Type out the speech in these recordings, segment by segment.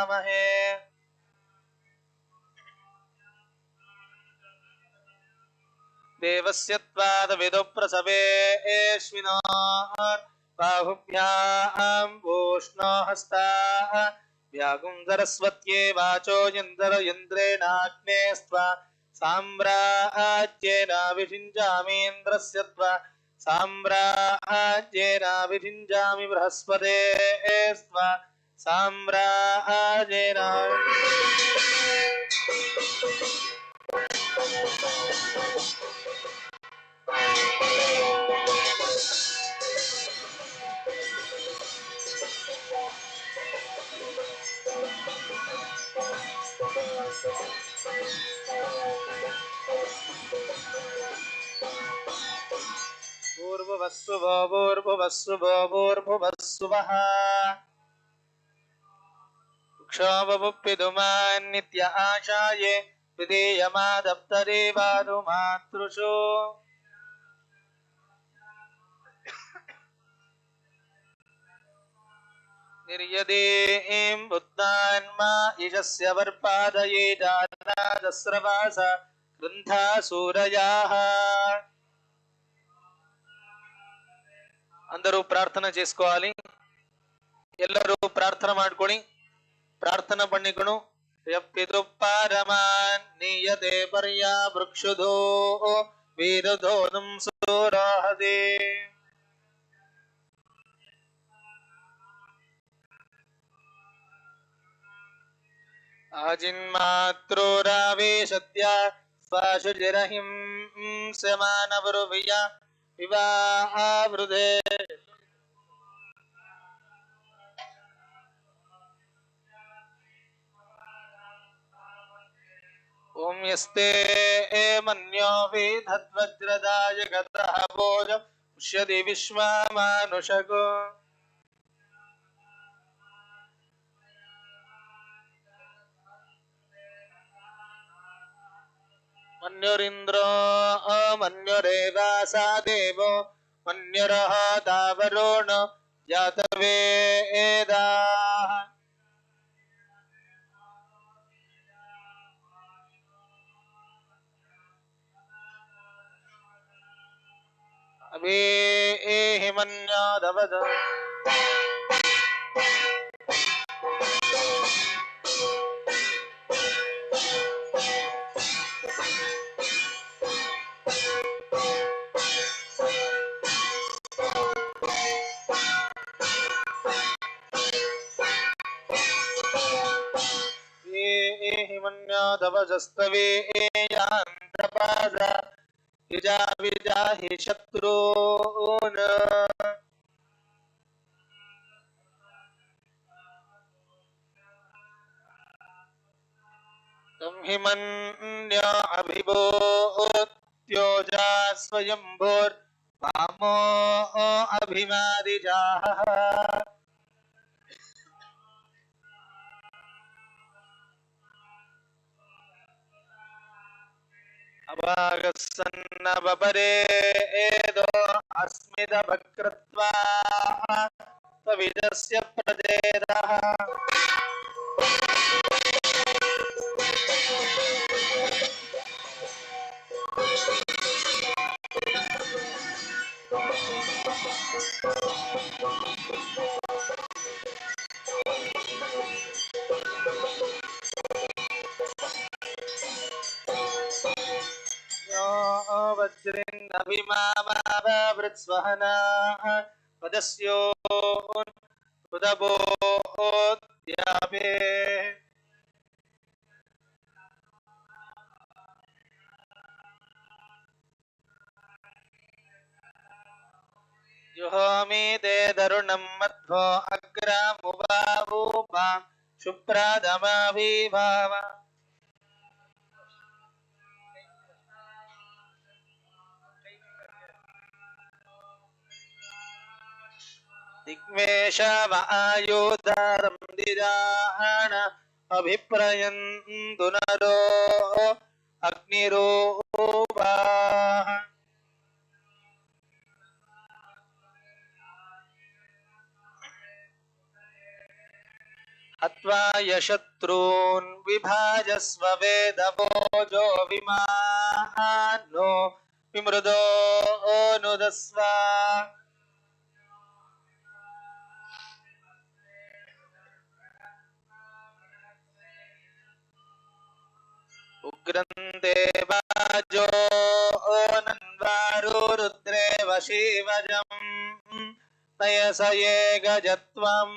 हवामहे देवस्य त्वादविदो प्रसवेश्विनो बाहुभ्यां वोष्णो हस्ताः व्यागुं सरस्वत्ये वाचो इन्द्रेणाग्ने स्त्वा साम्राज्येन विषिञ्जामीन्द्रस्य त्वा साम्राज्येन विषिञ्जामि बृहस्पते स्त्वा साम्राज्येन भूर्भुवस्सुवः क्षोभमुप्पिदुमान् नित्य आशाये विधेयमादप्तदेवादु मातृषु निर्यदें बुद्धान्मा यशस्य वर्पादये दानादस्रवास ग्रन्थासूरयाः అందరూ ప్రార్థన చేసుకోవాలి. ಎಲ್ಲರೂ ಪ್ರಾರ್ಥನೆ ಮಾಡ್ಕೊಳ್ಳಿ. ಪ್ರಾರ್ಥನೆ பண்ணிக்கணும். ಯಪ್ಪಿತು ಪಾರಮಾನ್ ನಿಯತೆ ಪರ್ಯಾ ವೃಕ್ಷುಧೋ ವೀರಧೋನಂ ಸೂರಾಹದೆ आजिन्मात्रोरावेशत्य स्वाशुजिरहिं समानवरुभिया विवाहावृधे ओम यस्ते मन्यो वेधद्वज्रदाय गतः भोजं पुष्यति विश्वामानुषको मन्युरिन्द्रो मन्युरेवासा देवो मन्युरः दावरोण जातवेदाः अभि मन्योदवद मन्योदवजस्तवे यान्त्रपाद युजा विजाहि शत्रून् तं हि मन्यो अभिभूत्योजा स्वयंभूर्वामो अभिमादिजाः अभागसन्नवपरे एदो अस्मिदभकृत्वा तविदस्य प्रदेदः वज्रिन्नभिमावृत्स्वहनाः पदस्योन् उदबोद्यापे जुहोमि ते दरुणं मध्वो अग्रामुवावूपां शुभ्रादमाविभाव दिग्मेशव आयुधारं दिदाहन अभिप्रयन्तु नरो अग्निरोवाः हत्वा यशत्रून् विभाजस्व वेदवोजो विमानो विमृदो नुदस्व उग्रन्ते वाजो नन्वारो रुद्रे वशीवजम् तयसये गजत्वम्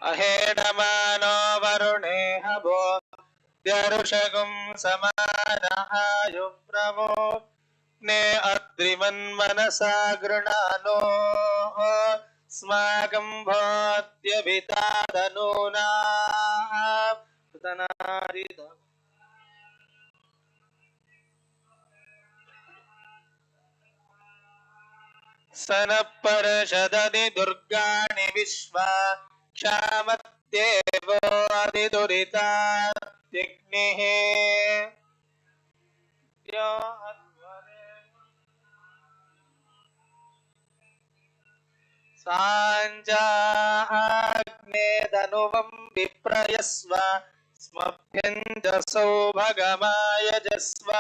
अहेडमानो वरुणे हवो द्यरुषगुं समानायुप्रवो ने अद्रिमन्मनसा गृणानो स्माकं भोद्यभितादनूना सनपरषदनि दुर्गाणि विश्वा क्षामत्येवो अधिदुरिताग्निः साञ्जाग्ने धनुवं विप्रयस्व स्मभ्यञ्जसौ भगमायजस्व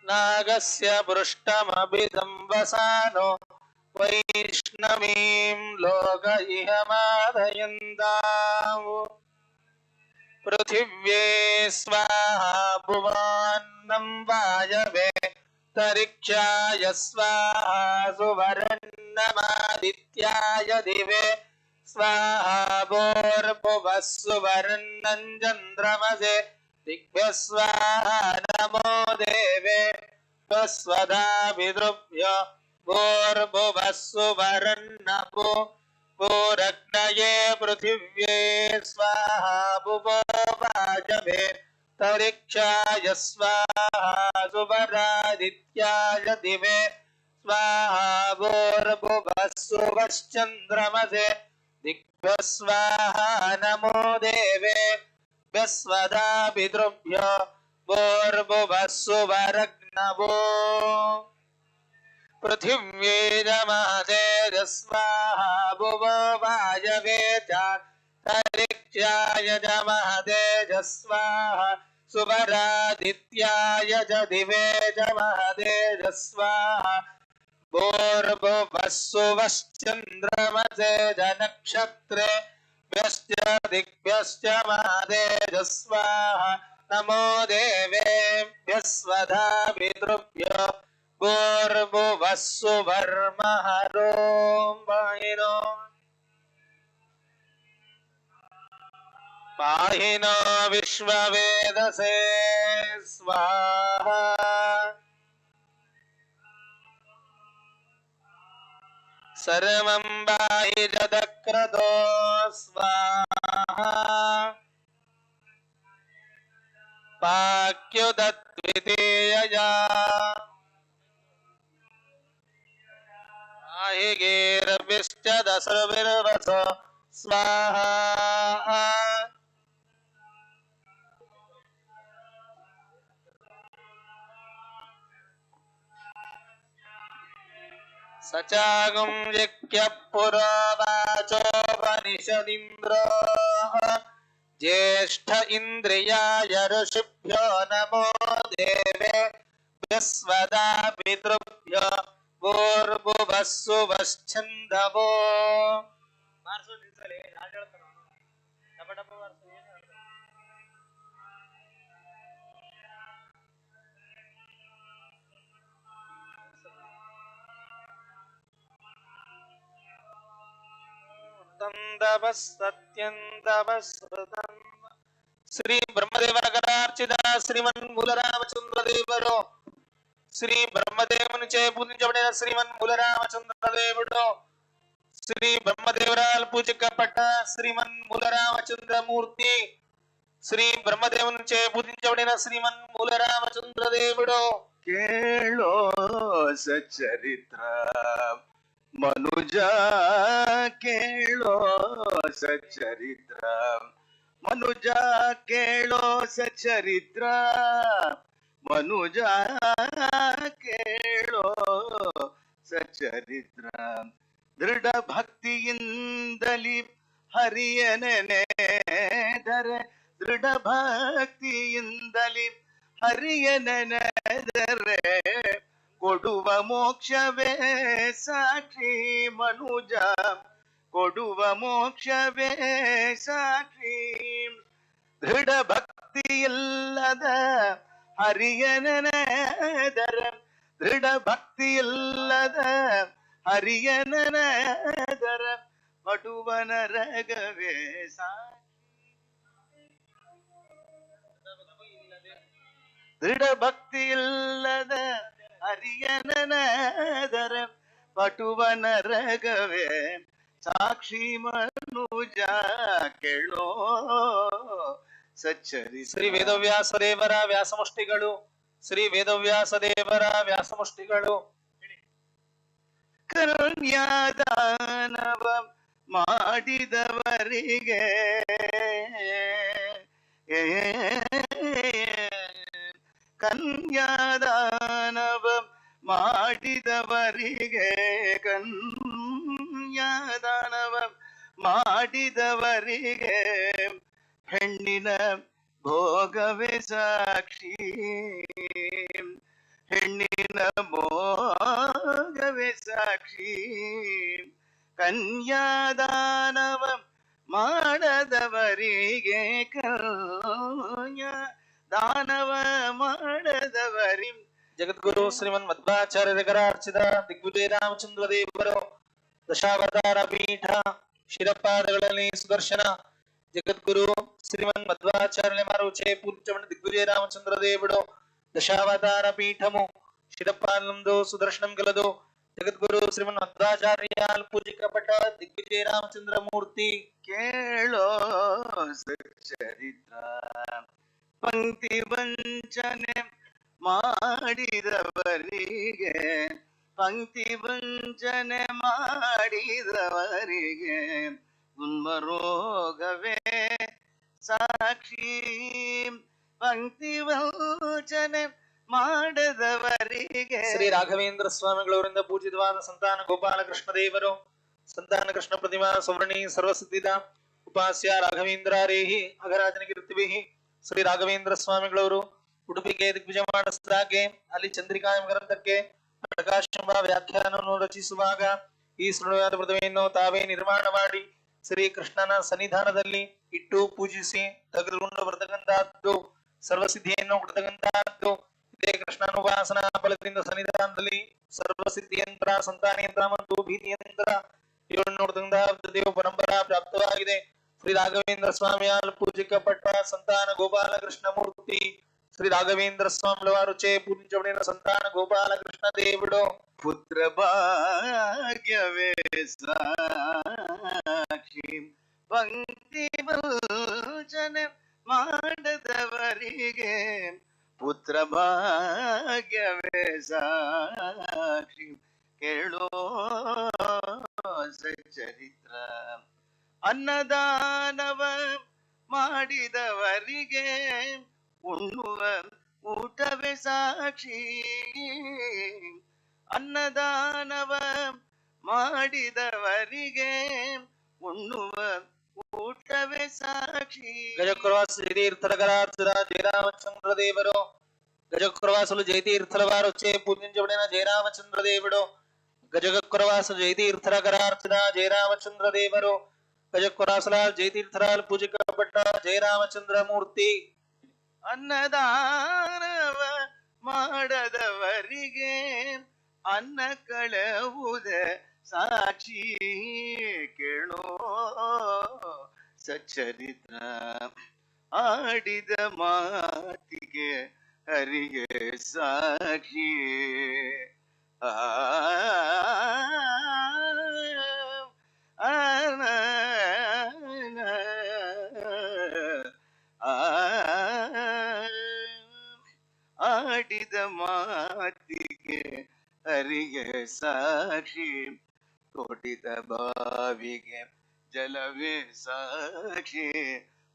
नागस्य पृष्ठमभिदम्बसानो वैष्णवीं लोक इह मादयन्ताम् पृथिव्ये स्वाहा भुवान्नं वायवे तरिक्षाय स्वाहा सुवर्णमादित्याय दिवे स्वाहा भूर्भुवः सुवर्णं चन्द्रमसे दिग्भ्यः स्वाहा नमो देवेभ्यः स्वधा पितृभ्यो भूर्भुवः सुवर्णभो भूरग्नये पृथिव्ये स्वाहा भुवो वाजवे तरिक्षाय स्वाहा सुवरादित्याय दिवे स्वाहा भूर्भुवः सुवश्चन्द्रमसे दिग्भ्यः स्वाहा नमो देवेभ्यः स्वधा पितृभ्यो भूर्भुवः सुवरग्नवो पृथिव्ये नमः स्वाहा भुवो वायवे तरिक्षाय नमः स्वाहा सुवरादित्याय च दिवे नमः स्वाहा भूर्भुवः सुवश्चन्द्रमसे च नक्षत्रेभ्यश्च दिग्भ्यश्च महदेज स्वाहा नमो देवेभ्यः स्वधा पितृभ्यो भूर्भुवः सुवर्मः रोम्बाहिनो पाहिनो विश्ववेदसे स्वाहा सर्वं बाहिरदक्रतो स्वाहा पाक्युदद्वितीयया आहिगेर्विश्च दशर्विर्वस स्वाहा सचागुं यज्ञ पुरोवाचोपनिषदिन्द्रो ज्येष्ठ इन्द्रियाय ऋषिभ्यो नमो देवेभ्यः स्वधा पितृभ्यो भूर्भुवस्सुवश्छन्दवो ಶ್ರೀ ಬ್ರಹ್ಮದೇವರ ಕಥಾರ್ಚಿತ ಶ್ರೀಮನ್ ಮೂಲರಾಮಚಂದ್ರ ದೇವರು ಶ್ರೀ ಬ್ರಹ್ಮದೇವನ ಚೇ ಪೂಜಿಸಲ್ಪಟ್ಟ ಶ್ರೀಮನ್ ಮೂಲರಾಮಚಂದ್ರ ದೇವರು ಶ್ರೀ ಬ್ರಹ್ಮದೇವರಾಲ್ ಪೂಜಿಸಲ್ಪಟ್ಟ ಶ್ರೀಮನ್ ಮೂಲರಾಮಚಂದ್ರ ಮೂರ್ತಿ ಶ್ರೀ ಬ್ರಹ್ಮದೇವನ ಚೇ ಪೂಜಿಸಲ್ಪಟ್ಟ ಶ್ರೀಮನ್ ಮೂಲರಾಮಚಂದ್ರ ದೇವರು ಕೇಳೋ ಸಚ್ಚರಿತ್ರ ಮನುಜ ಕೇಳೋ ಸಚ್ಚರಿತ್ರ ಮನುಜ ಕೇಳೋ ಸಚ್ಚರಿತ್ರ ಮನುಜ ಕೇಳೋ ಸಚ್ಚರಿತ್ರ ದೃಢ ಭಕ್ತಿಯಿಂದಲಿ ಹರಿಯ ನೆನೆದರೆ ದೃಢ ಭಕ್ತಿಯಿಂದಲಿ ಹರಿಯ ನೆನೆದರೆ ಕೊಡುವ ಮೋಕ್ಷವೇ ಸಾಕ್ಷಿ ಮನುಜ ಕೊಡುವ ಮೋಕ್ಷವೇ ಸಾಕ್ಷಿ ದೃಢ ಭಕ್ತಿಯಿಲ್ಲದ ಹರಿಯ ನೆನೆದರೆ ದೃಢ ಭಕ್ತಿಯಿಲ್ಲದ ಹರಿಯ ನೆನೆದರೆ ಪಡುವ ನರಗವೇ ಸಾಕ್ಷಿ ದೃಢ ಭಕ್ತಿಯಿಲ್ಲದ ಹರಿಯ ನೆನೆದರೆ ಪಟುವ ನರಗವೇ ಸಾಕ್ಷಿ ಮನುಜ ಕೇಳೋ ಸಚ್ಚರಿ ಶ್ರೀ ವೇದವ್ಯಾಸ ದೇವರ ವ್ಯಾಸಮುಷ್ಟಿಗಳು ಶ್ರೀ ವೇದವ್ಯಾಸ ದೇವರ ವ್ಯಾಸಮುಷ್ಟಿಗಳು ಕನ್ಯಾದಾನವ ಮಾಡಿದವರಿಗೆ ಕನ್ಯಾದಾನವ ಮಾಡಿದವರಿಗೆ ಕನ್ಯಾದಾನವ ಮಾಡಿದವರಿಗೆ ಹೆಣ್ಣಿನ ಭೋಗವೇ ಸಾಕ್ಷಿ ಹೆಣ್ಣಿನ ಭೋಗವೇ ಸಾಕ್ಷಿ ಕನ್ಯಾದಾನವ ಮಾಡದವರಿಗೆ ಕನ್ಯಾ ದಾನವ ಮಾಡದವರಿ ಜಗದ್ಗುರು ಶ್ರೀಮನ್ ಮಧ್ವಾಚಾರ್ಯರ ಅರ್ಚಿತ ದಿಗ್ವಿಜಯ ರಾಮಚಂದ್ರ ದೇವರು ದಶಾವತಾರ ಪೀಠ ಶಿರಪಾದಗಳಲ್ಲಿ ಸುದರ್ಶನ ಜಗದ್ಗುರು శ్రీమన్ మధ్వాచార్యుల మారుచే పూజ్యమైన దిగ్విజయ రామచంద్ర దేవుడు దశావతార పీఠము శిరపాలందు సుదర్శనం గలదు జగద్గురు శ్రీమన్ మధ్వాచార్యాల్ పూజికపట్ట దిగ్విజయ రామచంద్ర మూర్తి ಕೇಳೋ ಸಚ್ಚರಿತ್ರ ಪಂಕ್ತಿ ವಂಚನೆ ಮಾಡಿದವರಿಗೆ ಪಂಕ್ತಿ ವಂಚನೆ ಮಾಡಿದವರಿಗೆ ಗುನ್ಮರೋಗವೇ ಸಾಕ್ಷಿ ಪಂಕ್ತಿ ವಂಚನೆ ಮಾಡದವರಿಗೆ ಶ್ರೀ ರಾಘವೇಂದ್ರ ಸ್ವಾಮಿಗಳವರಿಂದ ಪೂಜಿತವಾದ ಸಂತಾನ ಗೋಪಾಲಕೃಷ್ಣ ದೇವರು ಸಂತಾನ ಕೃಷ್ಣ ಪ್ರತಿಮಾ ಸೌವರ್ಣಿ ಸರ್ವಸಿದ್ಧಿದ ಉಪಾಸ್ಯ ರಾಘವೇಂದ್ರಾರೇಹಿ ಅಘರಾಜನಕೀರ್ತಿಭಿಃ ಶ್ರೀ ರಾಘವೇಂದ್ರ ಸ್ವಾಮಿಗಳವರು ಉಡುಪಿಗೆ ದಿಗ್ವಿಜಯ ಮಾಡಿಸಿದಾಗೆ ಅಲ್ಲಿ ಚಂದ್ರಿಕಾ ಗ್ರಂಥಕ್ಕೆ ಪ್ರಕಾಶಂಬ ವ್ಯಾಖ್ಯಾನವನ್ನು ರಚಿಸುವಾಗ ಈ ಸುಳ್ಳುವಾದ ಪ್ರತಿಮೆಯನ್ನು ತಾವೇ ನಿರ್ಮಾಣ ಮಾಡಿ ಶ್ರೀ ಕೃಷ್ಣನ ಸನ್ನಿಧಾನದಲ್ಲಿ ಇಟ್ಟು ಪೂಜಿಸಿ ತೆಗೆದುಕೊಂಡು ಬರತಕ್ಕಂತಹದ್ದು ಸರ್ವಸಿದ್ಧಿಯನ್ನು ಕೊಡತಕ್ಕಂತಹದ್ದು ಇದೇ ಕೃಷ್ಣಾನುಪಾಸನಾ ಫಲದಿಂದ ಸನ್ನಿಧಾನದಲ್ಲಿ ಸರ್ವಸಿದ್ಧಿಯಂತ್ರ ಸಂತಾನಯಂತ್ರ ಮತ್ತು ಭೀತಿಯಂತ್ರ ಇವನ್ನು ನೋಡತಕ್ಕಂತಹ ದೇವ ಪರಂಪರಾ ಪ್ರಾಪ್ತವಾಗಿದೆ ಶ್ರೀ ರಾಘವೇಂದ್ರ ಸ್ವಾಮಿಯಾಲ್ ಪೂಜಿಕಪಟ್ಟ ಸಂತಾನ ಗೋಪಾಲಕೃಷ್ಣ ಮೂರ್ತಿ ಶ್ರೀ ರಾಘವೇಂದ್ರ ಸ್ವಾಮಿಗಳ ವಾರು ಚೇ ಪೂಜಿಸಲ್ಪಡಿದ ಸಂತಾನ ಗೋಪಾಲಕೃಷ್ಣ ದೇವುಡು ಪುತ್ರ ಭಾಗ್ಯವೇ ಸಾಕ್ಷಿ ಪಂಕ್ತಿ ಭೋಜನ ಮಾಡದವರಿಗೆ ಪುತ್ರ ಭಾಗ್ಯವೇ ಸಾಕ್ಷಿ ಕೇಳೋ ಸಚ್ಚರಿತ್ರ ಅನ್ನದಾನವ ಮಾಡಿದವರಿಗೆ ಉಣ್ಣುವ ಊಟವೇ ಸಾಕ್ಷಿ ಅನ್ನದಾನವ ಮಾಡಿದವರಿಗೆ ಉಣ್ಣುವ ಊಟವೇ ಸಾಕ್ಷಿ. గజక్రవాసు జయతీర్థరకరార్చుర జయరామచంద్ర దేవుడు గజక్రవాసులు జయతీర్థల వారు వచ్చే పూజించబడిన జయరామచంద్ర దేవుడు గజక్రవాసు జయతీర్థరకరార్చుర జయరామచంద్ర దేవుడు గజక్రవాసుల జయతీర్థరాలు పూజికపట్ట జయరామచంద్రమూర్తి. ಅನ್ನದಾನವ ಮಾಡದವರಿಗೆ ಅನ್ನ ಕಳವುದ ಸಾಕ್ಷಿ ಕೇಳೋ ಸಚ್ಚರಿತ್ರ ಆಡಿದ ಮಾತಿಗೆ ಹರಿಗೆ ಸಾಕ್ಷಿ ಆಡಿದ ಮಾತಿಗೆ ಹರಿಗೆ ಸಾಕ್ಷಿ ತೋಡಿದ ಬಾವಿಗೆ ಜಲವೇ ಸಾಕ್ಷಿ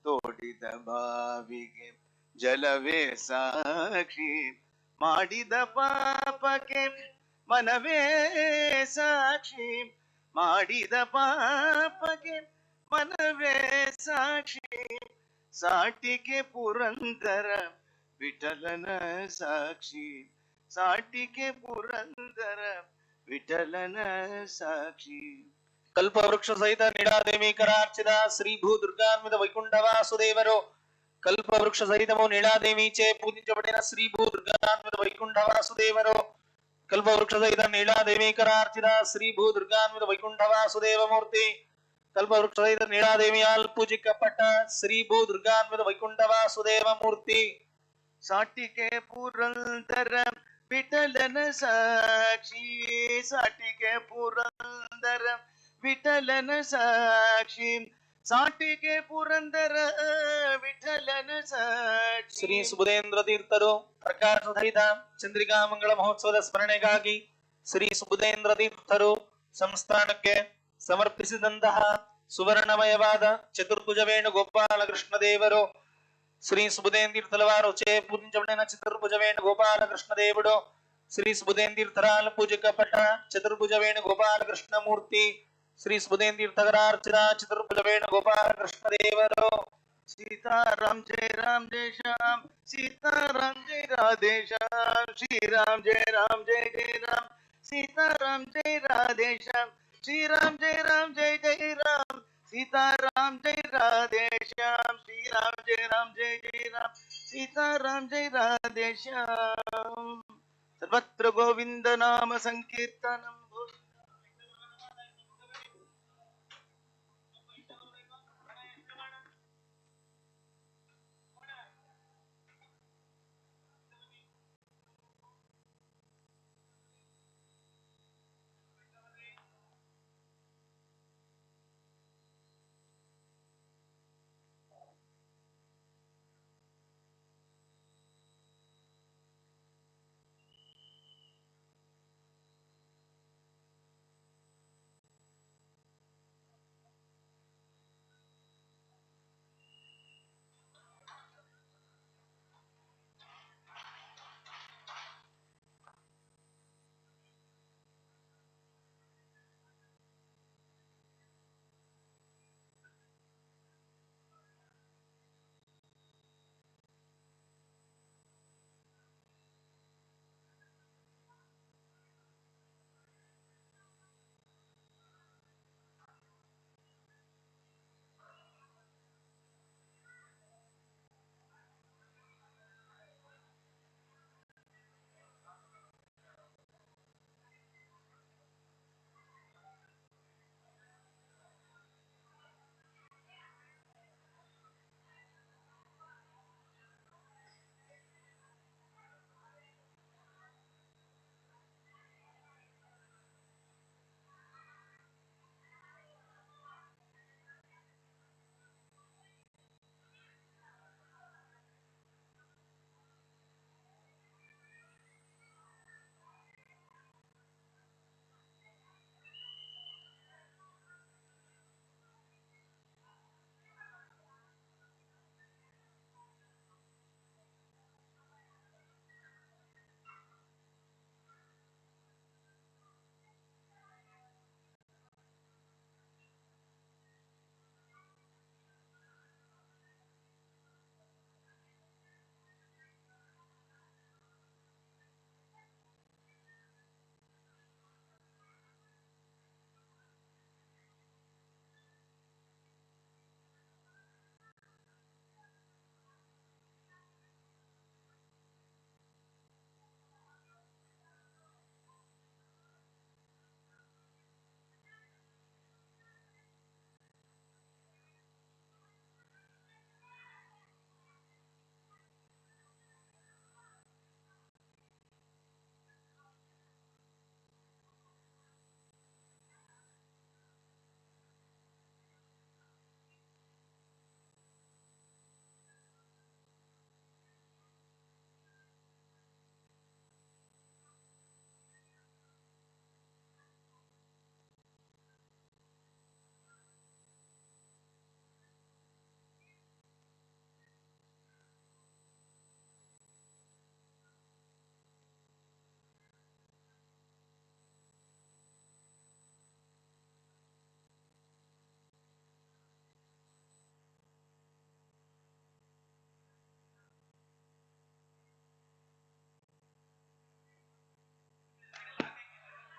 ತೋಡಿದ ಬಾವಿಗೆ ಜಲವೇ ಸಾಕ್ಷಿ ಮಾಡಿದ ಪಾಪಕ್ಕೆ ಮನವೇ ಸಾಕ್ಷಿ ಮಾಡಿದ ಪಾಪಕ್ಕೆ ಮನವೇ ಸಾಕ್ಷಿ ಸಾಟಿಗೆ ಪುರಂದರ ವಿಠಲನ ಸಾಕ್ಷಿ ಸಾಟಿಗೆ ಪುರಂದರ ವಿಠಲನ ಸಾಕ್ಷಿ. ಕಲ್ಪವೃಕ್ಷ ಸಹಿತ ನೀಳಾದೇವಿಕರಾರ್ಚಿತ ಶ್ರೀ ಭೂ ದುರ್ಗಾನ್ವಿತ ವೈಕುಂಠ ವಾಸುದೇವರು ಕಲ್ಪವೃಕ್ಷ ಸಹಿತವು ನೀಳಾದೇವಿಚೆ ಪೂಜಿಂಚಬಡಿನ ಶ್ರೀ ಭೂ ದುರ್ಗಾನ್ವಿತ ವೈಕುಂಠ ವಾಸುದೇವರು ಕಲ್ಪವೃಕ್ಷ ಸಹಿತ ನೀಳಾದೇವಿಕರಾರ್ಚಿತ ಶ್ರೀ ಭೂ ದುರ್ಗಾನ್ವಿತ ವೈಕುಂಠ ವಾಸುದೇವ ಮೂರ್ತಿ ಕಲ್ಪವೃಕ್ಷ ಸಹಿತ ನೀಳಾದೇವಿಯಾಲ್ ಪೂಜಿಕಪಟ್ಟ ಶ್ರೀ ಭೂ ದುರ್ಗಾನ್ವಿತ ವೈಕುಂಠ ವಾಸುದೇವ ಮೂರ್ತಿ. ಸಾಟಿಗೆ ಪುರಂದರ ವಿಠಲನ ಸಾಕ್ಷಿ ಸಾಟಿಗೆ ಪುರಂದರ ವಿಠಲನ ಸಾಕ್ಷಿ ಸಾಟಿಗೆ ಪುರಂದರ ವಿಠಲನ ಸಾಕ್ಷಿ. ಶ್ರೀ ಸುಬುಧೇಂದ್ರ ತೀರ್ಥರು ಪ್ರಕಾಶ ಸಹಿತ ಚಂದ್ರಿಕಾ ಮಂಗಳ ಮಹೋತ್ಸವದ ಸ್ಮರಣೆಗಾಗಿ ಶ್ರೀ ಸುಬುಧೇಂದ್ರ ತೀರ್ಥರು ಸಂಸ್ಥಾನಕ್ಕೆ ಸಮರ್ಪಿಸಿದಂತಹ ಸುವರ್ಣಮಯವಾದ ಚತುರ್ಭುಜ ವೇಣುಗೋಪಾಲ ಕೃಷ್ಣ ದೇವರು ಶ್ರೀ ಸುಬುಧೇನ್ ತೀರ್ಥಲವಾರು ಚೇ ಪೂಜಿಂಚಬಡಿನ ಚತುರ್ಭುಜ ವೇಣುಗೋಪಾಲ ಕೃಷ್ಣ ದೇವುಡು ಶ್ರೀ ಸುಬುಧೇನ್ ತೀರ್ಥರಾಲ್ ಪೂಜಿಕಪಟ್ಟ ಚತುರ್ಭುಜ ವೇಣುಗೋಪಾಲ ಕೃಷ್ಣ ಮೂರ್ತಿ ಶ್ರೀ ಸುಬುಧೇನ್ ತೀರ್ಥರಾರ್ಚಿತ ಚತುರ್ಭುಜ ವೇಣುಗೋಪಾಲ ಕೃಷ್ಣ ದೇವರು. सीताराम जय श्याम सीताराम जय राधे श्याम श्री राम जय राम सीताराम जय राधे श्याम श्री राम जय राम सीताराम जय राधे श्याम श्री राम जय राम सीताराम जय राधे श्याम. सर्वत्र गोविंद नाम संकीर्तनम.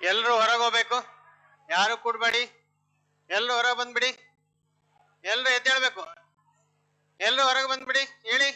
ಎಲ್ರು ಹೊರಗೆ ಹೋಗ್ಬೇಕು, ಯಾರು ಕೂಡ್ಬೇಡಿ, ಎಲ್ರು ಹೊರಗೆ ಬಂದ್ಬಿಡಿ, ಎಲ್ರು ಎದ್ದೇಳ್ಬೇಕು, ಎಲ್ರು ಹೊರಗೆ ಬಂದ್ಬಿಡಿ ಹೇಳಿ.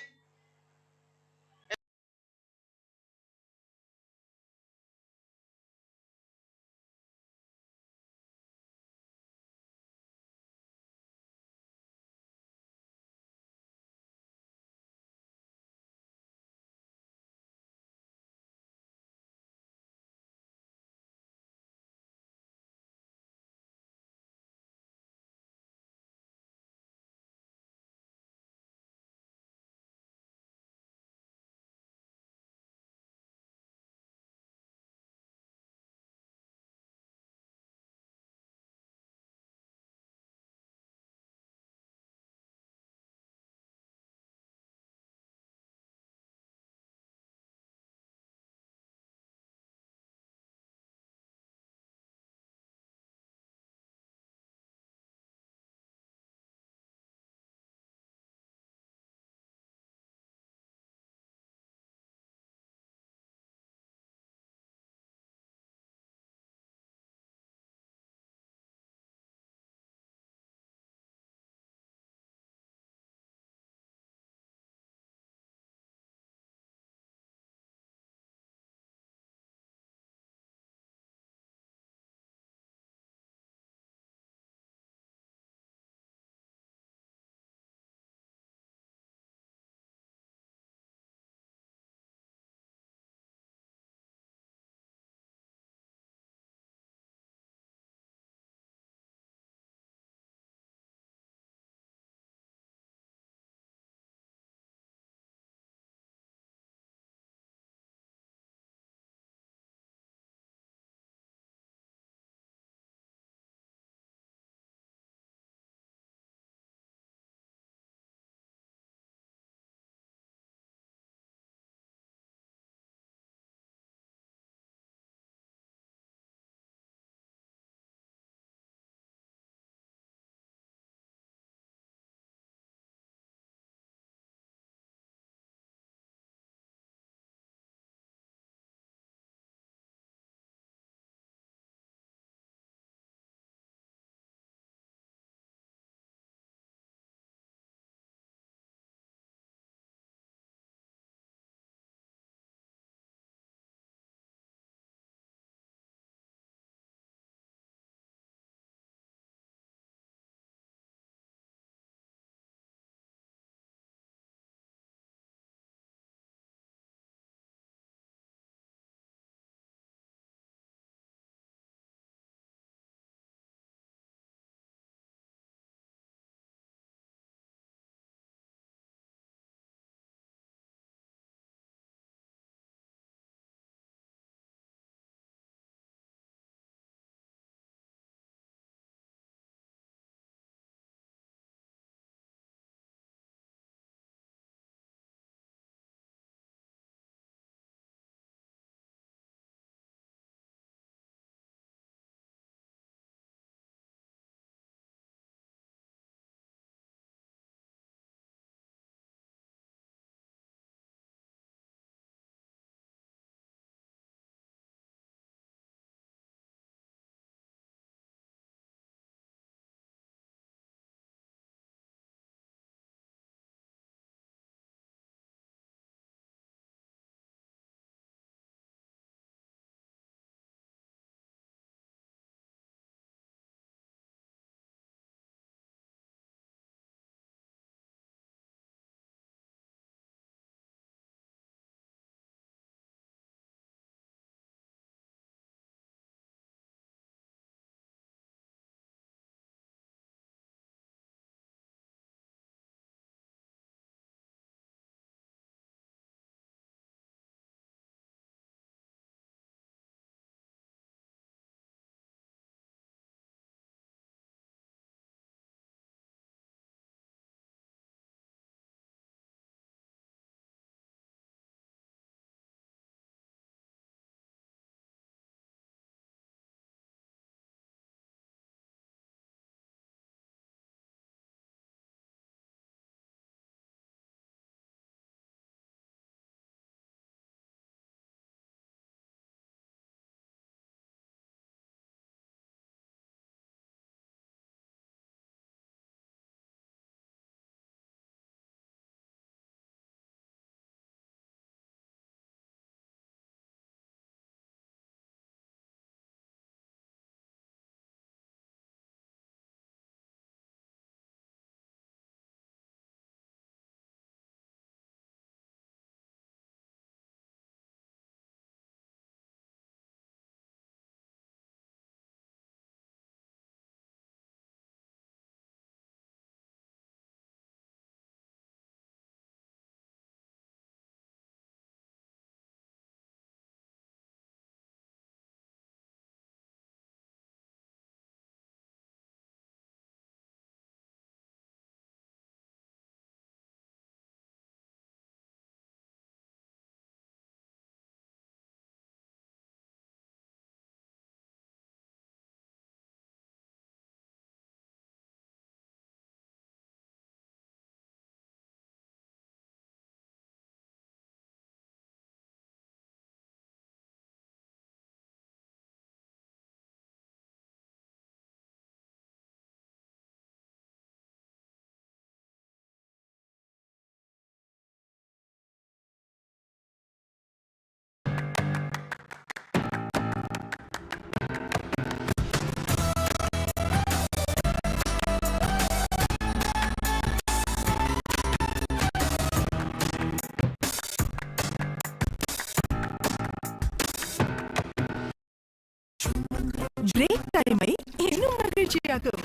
பிரேக் டைமை இன்னும் மகிழ்ச்சியாக்கும்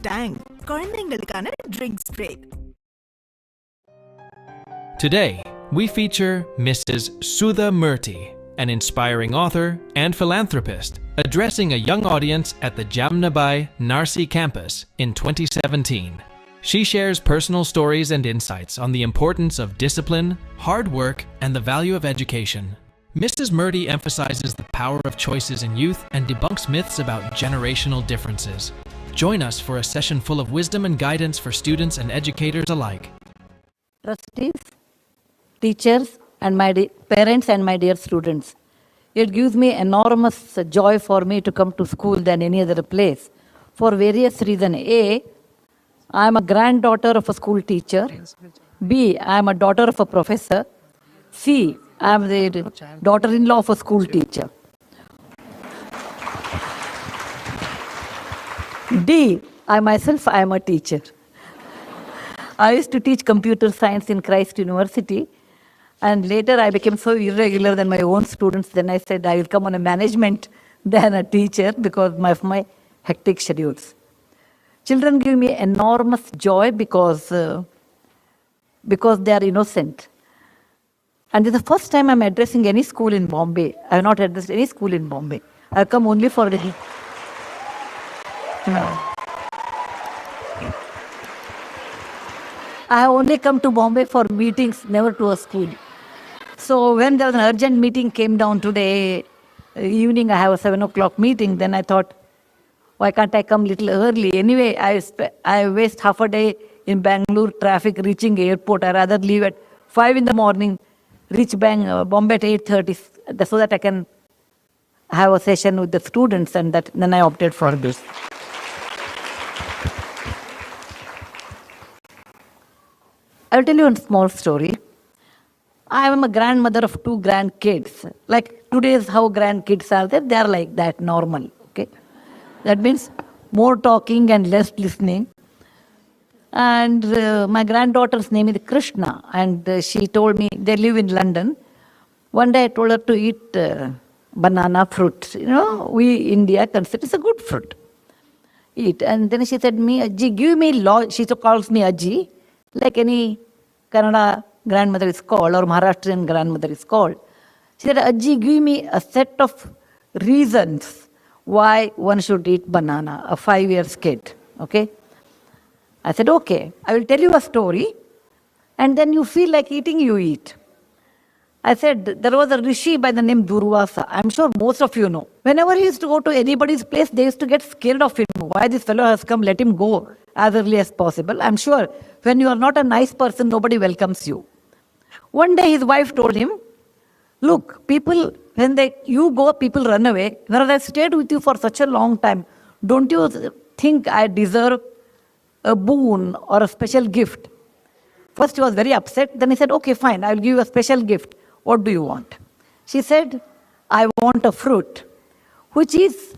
டேங் குழந்தைங்களுக்கான drinks break. Today, we feature Mrs. Sudha Murthy, an inspiring author and philanthropist, addressing a young audience at the Jamnabai Narsi campus in 2017. She shares personal stories and insights on the importance of discipline, hard work, and the value of education. Mrs. Murthy emphasizes the power of choices in youth and debunks myths about generational differences. Join us for a session full of wisdom and guidance for students and educators alike. Trustees, teachers, and my parents and my dear students. It gives me enormous joy for me to come to school than any other place for various reasons. A, I am a granddaughter of a school teacher. B, I am a daughter of a professor. C, I am the daughter-in-law of a school teacher. D, I myself, I am a teacher. I used to teach computer science in Christ University, and later I became so irregular than my own students. Then I said I will come on a management than a teacher because of my hectic schedules. Children give me enormous joy because they are innocent. And this is the first time I'm addressing any school in Bombay. I have not addressed any school in Bombay. I have come only for the... No. I have only come to Bombay for meetings, never to a school. So when there was an urgent meeting came down today, evening I have a 7 o'clock meeting, then I thought, why can't I come a little early? Anyway, I waste half a day in Bangalore traffic reaching airport. I rather leave at 5 in the morning, reach Bombay at 8:30 so that I can have a session with the students, and then I opted for this. I'll tell you a small story. I am a grandmother of 2 grandkids. Like today's how grandkids are there, they are like that, normal. Okay, that means more talking and less listening. And my granddaughter's name is Krishna, and she told me they live in London. One day I told her to eat banana fruit. You know, we India consider it's a good fruit. Eat. And then she said me, Ajji, give me she calls me Ajji, like any Kannada grandmother is called or Maharashtrian grandmother is called. She said, Ajji, give me a set of reasons why one should eat banana, a 5-year kid. Okay? I said, okay, I will tell you a story, and then you feel like eating, you eat. I said, there was a rishi by the name Durvasa. I'm sure most of you know. Whenever he used to go to anybody's place, they used to get scared of him. Why this fellow has come, let him go as early as possible. I'm sure when you are not a nice person, nobody welcomes you. One day his wife told him, look, people, when you go, people run away. Whereas I stayed with you for such a long time, don't you think I deserve a boon or a special gift? First he was very upset. Then he said, okay, fine, I will give you a special gift. What do you want? She said, I want a fruit which is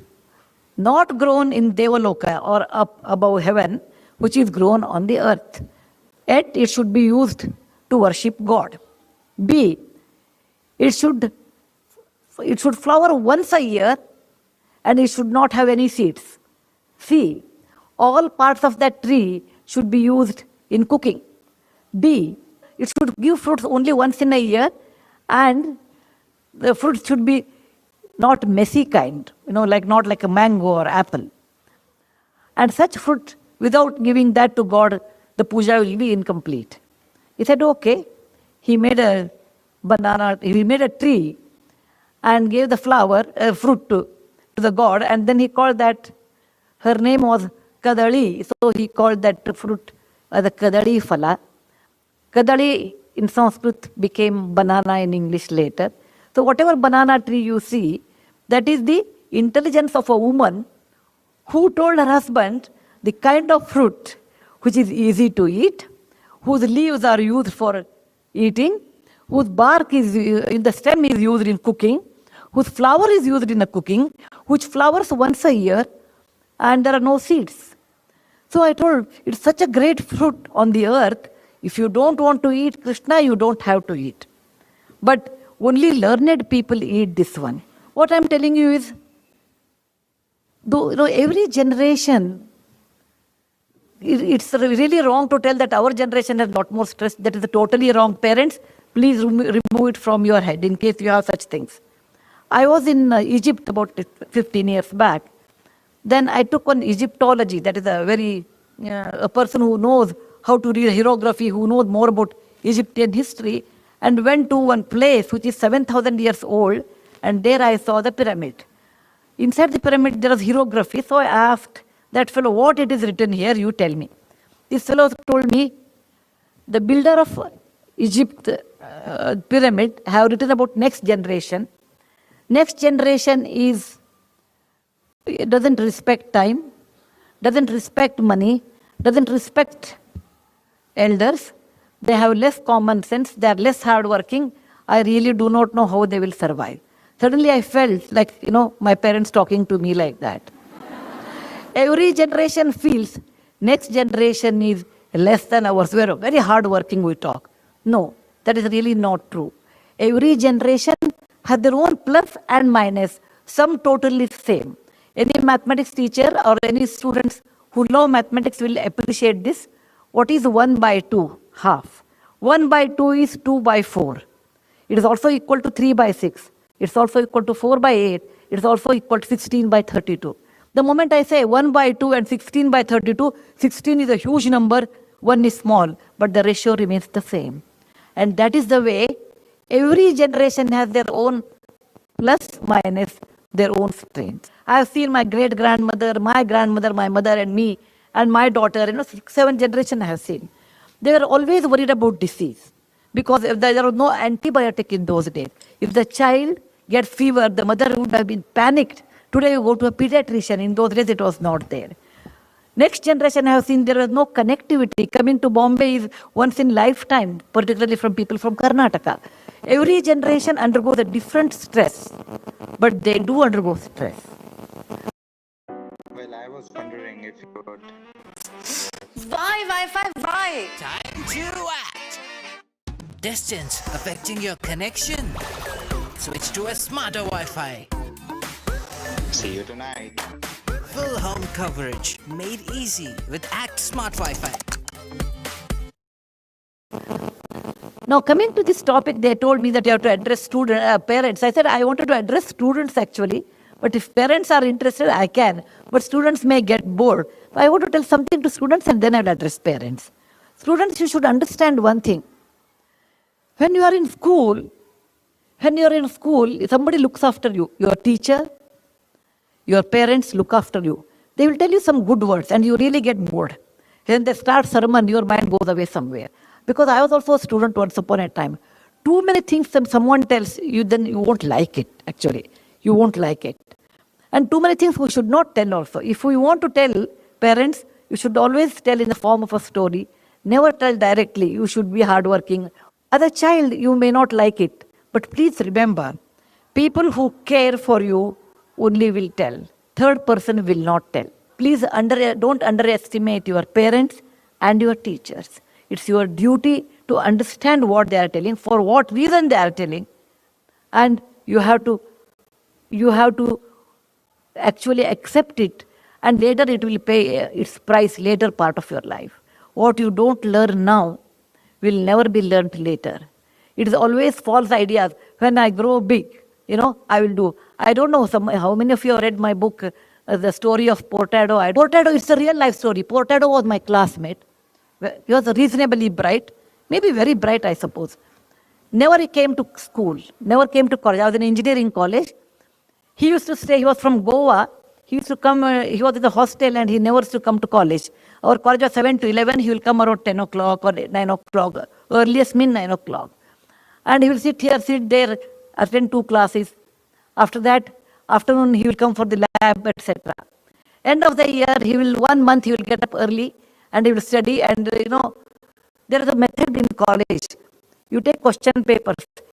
not grown in Devaloka or up above heaven, which is grown on the earth. Yet it should be used to worship God. B, it should flower once a year and it should not have any seeds. C, all parts of that tree should be used in cooking. D, it should give fruits only once in a year, and the fruit should be not messy kind, not like a mango or apple. And such fruit, without giving that to God, the puja will be incomplete. He said, okay. He made a tree and gave the fruit to the God, and then he called that, her name was Kadali, so he called that fruit the Kadali Phala. Kadali in Sanskrit became banana in English later. So whatever banana tree you see, that is the intelligence of a woman who told her husband the kind of fruit which is easy to eat, whose leaves are used for eating, whose bark is in the stem is used in cooking, whose flower is used in cooking, which flowers once a year, and there are no seeds. So I told, it's such a great fruit on the earth. If you don't want to eat Krishna, you don't have to eat. But only learned people eat this one. What I'm telling you is, Though, every generation, it's really wrong to tell that our generation has a lot more stress. That is totally wrong. Parents, please remove it from your head in case you have such things. I was in Egypt about 15 years back. Then I took on Egyptology. That is a person who knows how to read hieroglyphy, who knows more about Egyptian history, and went to one place which is 7,000 years old, and there I saw the pyramid. Inside the pyramid there was hieroglyphy, so I asked that fellow, what it is written here, you tell me. This fellow told me, the builder of Egypt pyramid have written about next generation. Next generation doesn't respect time, doesn't respect money, doesn't respect elders. They have less common sense, they are less hardworking. I really do not know how they will survive. Suddenly I felt like, my parents talking to me like that. Every generation feels next generation is less than ours. We are very hardworking, we talk. No, that is really not true. Every generation has their own plus and minus, some totally same. Any mathematics teacher or any students who love mathematics will appreciate this. What is 1 by 2? Half. 1 by 2 is 2 by 4. It is also equal to 3 by 6. It's also equal to 4 by 8. It's also equal to 16 by 32. The moment I say 1 by 2 and 16 by 32, 16 is a huge number, 1 is small, but the ratio remains the same. And that is the way every generation has their own plus, minus, their own strengths. I have seen my great-grandmother, my grandmother, my mother and me, and my daughter, 6, 7 generations I have seen. They were always worried about disease because if there was no antibiotic in those days. If the child gets fever, the mother would have been panicked. Today you go to a pediatrician. In those days it was not there. Next generation I have seen there was no connectivity. Coming to Bombay is once in lifetime, particularly from people from Karnataka. Every generation undergoes a different stress, but they do undergo stress. Well, I was wondering if you would. Why? Time to act. Distance affecting your connection? Switch to a smarter Wi-Fi. See you tonight. Full home coverage made easy with Act Smart Wi-Fi. Now coming to this topic, they told me that you have to address parents. I said I wanted to address students actually, but if parents are interested, I can. But students may get bored. I want to tell something to students and then I will address parents. Students, you should understand one thing. When you are in school, somebody looks after you. Your teacher, your parents look after you. They will tell you some good words and you really get bored. When they start sermon, your mind goes away somewhere. Because I was also a student once upon a time. Too many things that someone tells you, then you won't like it, actually. You won't like it. And too many things we should not tell also. If we want to tell parents, you should always tell in the form of a story. Never tell directly. You should be hardworking. As a child, you may not like it. But please remember, people who care for you only will tell. Third person will not tell. Please don't underestimate your parents and your teachers. It's your duty to understand what they are telling, for what reason they are telling. And you have to actually accept it, and later it will pay its price later part of your life. What you don't learn now will never be learned later. It is always false ideas. When I grow big, I will do. I don't know how many of you have read my book, The Story of Portado. Portado is a real life story. Portado was my classmate. He was reasonably bright, maybe very bright, I suppose. Never came to school, never came to college. I was in engineering college. He used to stay, he was from Goa. He used to come, he was in the hostel and he never used to come to college. Our college was 7 to 11, he will come around 10 o'clock or 9 o'clock, earliest 9 o'clock. And he will sit there, attend 2 classes. After that, afternoon he will come for the lab, etc. End of the year, 1 month he will get up early and he will study. And there is a method in college. You take question papers.